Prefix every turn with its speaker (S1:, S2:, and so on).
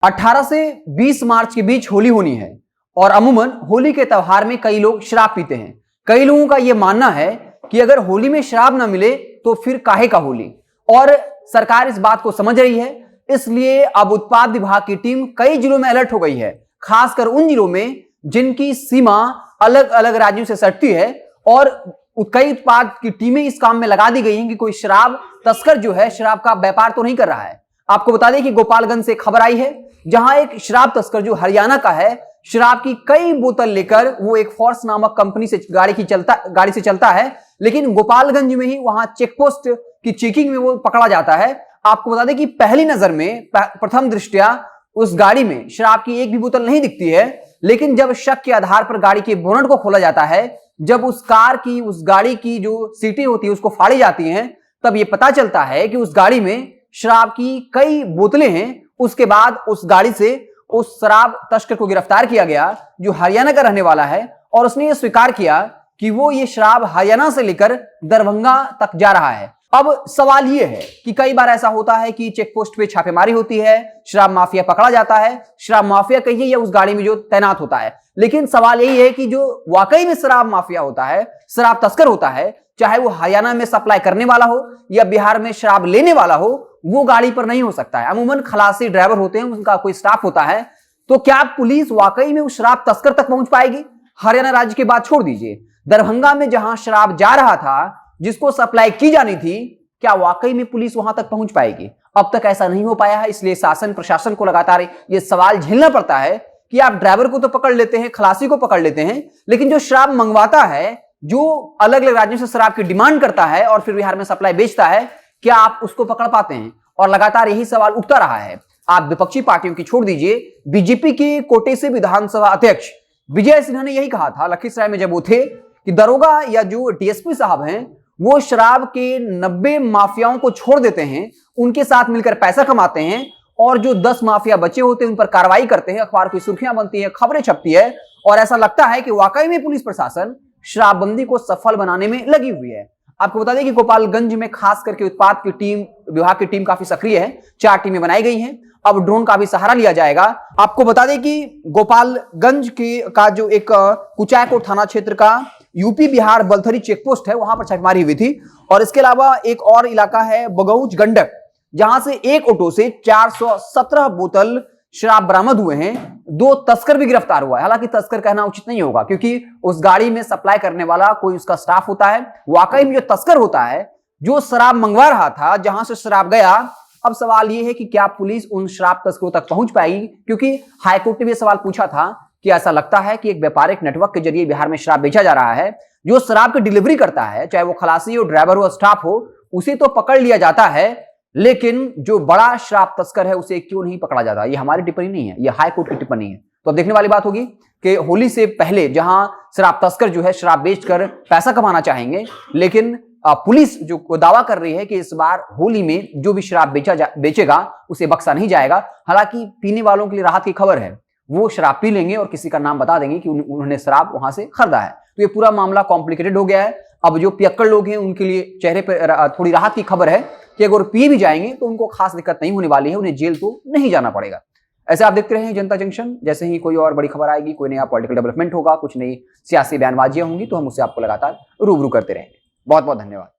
S1: 18 से 20 मार्च के बीच होली होनी है और अमूमन होली के त्योहार में कई लोग शराब पीते हैं। कई लोगों का यह मानना है कि अगर होली में शराब ना मिले तो फिर काहे का होली, और सरकार इस बात को समझ रही है। इसलिए अब उत्पाद विभाग की टीम कई जिलों में अलर्ट हो गई है, खासकर उन जिलों में जिनकी सीमा अलग अलग राज्यों से सटती है, और कई उत्पाद की टीमें इस काम में लगा दी गई हैं कि कोई शराब तस्कर जो है शराब का व्यापार तो नहीं कर रहा है। आपको बता दें कि गोपालगंज से खबर आई है, जहां एक शराब तस्कर जो हरियाणा का है, शराब की कई बोतल लेकर वो एक फोर्स नामक कंपनी से गाड़ी से चलता है, लेकिन गोपालगंज में ही वहां चेकपोस्ट की चेकिंग में वो पकड़ा जाता है। आपको बता दें कि पहली नजर में प्रथम दृष्टया उस गाड़ी में शराब की एक भी बोतल नहीं दिखती है, लेकिन जब शक के आधार पर गाड़ी के बोनट को खोला जाता है, जब उस गाड़ी की जो सीटें होती है उसको फाड़ी जाती हैं, तब यह पता चलता है कि उस गाड़ी में शराब की कई बोतलें हैं। उसके बाद उस गाड़ी से उस शराब तस्कर को गिरफ्तार किया गया जो हरियाणा का रहने वाला है, और उसने यह स्वीकार किया कि वो ये शराब हरियाणा से लेकर दरभंगा तक जा रहा है। अब सवाल यह है कि कई बार ऐसा होता है कि चेक पोस्ट पे छापेमारी होती है, शराब माफिया पकड़ा जाता है, शराब माफिया कहिए या उस गाड़ी में जो तैनात होता है, लेकिन सवाल यही है कि जो वाकई में शराब माफिया होता है, शराब तस्कर होता है, चाहे वो हरियाणा में सप्लाई करने वाला हो या बिहार में शराब लेने वाला हो, वो गाड़ी पर नहीं हो सकता है। अमूमन खलासी ड्राइवर होते हैं, उनका कोई स्टाफ होता है। तो क्या पुलिस वाकई में उस शराब तस्कर तक पहुंच पाएगी? हरियाणा राज्य की बात छोड़ दीजिए, दरभंगा में जहां शराब जा रहा था, जिसको सप्लाई की जानी थी, क्या वाकई में पुलिस वहां तक पहुंच पाएगी? अब तक ऐसा नहीं हो पाया है। इसलिए शासन प्रशासन को लगातार ये सवाल झेलना पड़ता है कि आप ड्राइवर को तो पकड़ लेते हैं, खलासी को पकड़ लेते हैं, लेकिन जो शराब मंगवाता है, जो अलग अलग राज्यों से शराब की डिमांड करता है और फिर बिहार में सप्लाई बेचता है, क्या आप उसको पकड़ पाते हैं? और लगातार यही सवाल उठता रहा है। आप विपक्षी पार्टियों की छोड़ दीजिए, बीजेपी के कोटे से विधानसभा अध्यक्ष विजय सिन्हा ने यही कहा था लखीसराय में जब वो थे, कि दरोगा या जो डीएसपी साहब हैं वो शराब के 90 माफियाओं को छोड़ देते हैं, उनके साथ मिलकर पैसा कमाते हैं, और जो 10 माफिया बचे होते हैं उन पर कार्रवाई करते हैं, अखबार की सुर्खियां बनती है, खबरें छपती है, और ऐसा लगता है कि वाकई में पुलिस प्रशासन शराबबंदी को सफल बनाने में लगी हुई है। आपको बता दें कि गोपालगंज में खास करके उत्पाद की टीम, विभाग की टीम काफी सक्रिय है, 4 टीमें बनाई गई हैं। अब ड्रोन का भी सहारा लिया जाएगा। आपको बता दें कि गोपालगंज का जो एक कुचायकोट थाना क्षेत्र का यूपी बिहार बलथरी चेकपोस्ट है, वहां पर छापेमारी हुई थी। और इसके अलावा एक और इलाका है बगौच गंडक, जहां से एक ऑटो से 417 बोतल शराब बरामद हुए हैं। 2 तस्कर भी गिरफ्तार हुआ है। हालांकि तस्कर कहना उचित नहीं होगा, क्योंकि उस गाड़ी में सप्लाई करने वाला कोई उसका स्टाफ होता है। वाकई में जो तस्कर होता है, जो शराब मंगवा रहा था, जहां से शराब गया, अब सवाल यह है कि क्या पुलिस उन शराब तस्करों तक पहुंच पाएगी? क्योंकि हाईकोर्ट ने भी सवाल पूछा था कि ऐसा लगता है कि एक व्यापारिक नेटवर्क के जरिए बिहार में शराब बेचा जा रहा है। जो शराब की डिलीवरी करता है, चाहे वो खलासी हो, ड्राइवर हो, स्टाफ हो, उसे तो पकड़ लिया जाता है, लेकिन जो बड़ा शराब तस्कर है उसे क्यों नहीं पकड़ा जाता? ये हमारी टिप्पणी नहीं है, ये हाईकोर्ट की टिप्पणी है। तो अब देखने वाली बात होगी कि होली से पहले जहां शराब तस्कर जो है शराब बेचकर पैसा कमाना चाहेंगे, लेकिन पुलिस जो दावा कर रही है कि इस बार होली में जो भी शराब बेचेगा उसे बख्शा नहीं जाएगा। हालांकि पीने वालों के लिए राहत की खबर है, वो शराब पी लेंगे और किसी का नाम बता देंगे कि उन्होंने शराब वहां से खरीदा है। तो ये पूरा मामला कॉम्प्लिकेटेड हो गया है। अब जो पियक्कड़ लोग हैं उनके लिए चेहरे पर थोड़ी राहत की खबर है कि अगर पिए भी जाएंगे तो उनको खास दिक्कत नहीं होने वाली है, उन्हें जेल तो नहीं जाना पड़ेगा। ऐसे आप देखते रहे जनता जंक्शन। जैसे ही कोई और बड़ी खबर आएगी, कोई नया पॉलिटिकल डेवलपमेंट होगा, कुछ नई सियासी बयानबाजियां होंगी, तो हम उससे आपको लगातार रूबरू करते रहेंगे। बहुत बहुत धन्यवाद।